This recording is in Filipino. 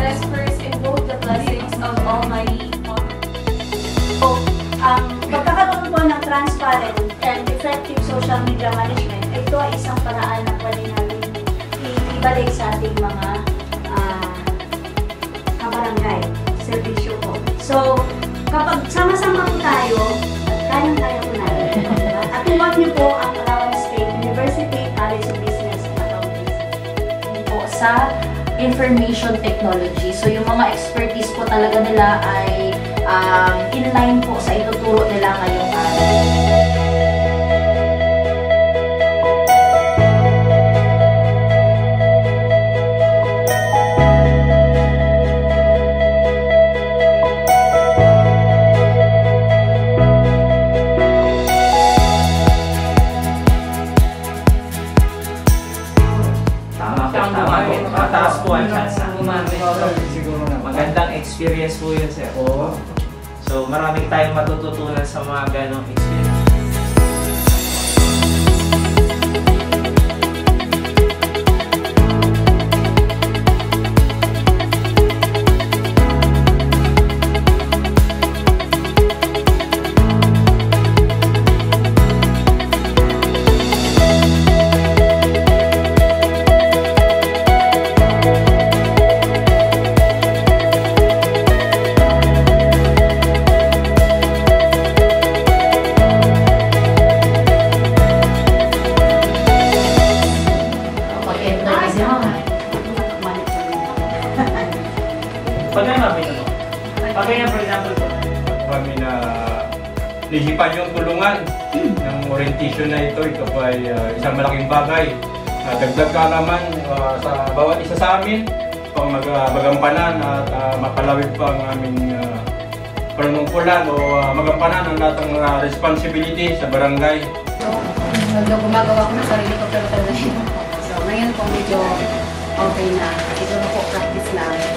Let's first invoke the blessings of Almighty. So, ang pagkakaroon po ng transparent and effective social media management, ito ay isang paraan na pwede natin ibalik sa ating mga kabarangay, servisyo po. So, kapag sama-sama po tayo, kayang-kaya po natin. At huwag niyo po ang Palawan State University College of Business and Accounting po sa information technology. So, yung mga expertise po talaga nila ay inline po sa ituturo nila ngayong araw. Mataas po ang chance na magandang experience po yun, sir. So, maraming tayong matututunan sa mga ganong experience. Pagkaya, for example po, kami na lihipan yung tulungan ng orientation na ito ay isang malaking bagay. Dagdag ka naman sa bawat isa sa amin pang magampanan at mapalawig pa ang aming panunungkulan o magampanan ang lahat ng responsibility sa barangay. So, gumagawa ko ng sarili ko pero talaga. So, ngayon po medyo okay na. Ito na po practice lang.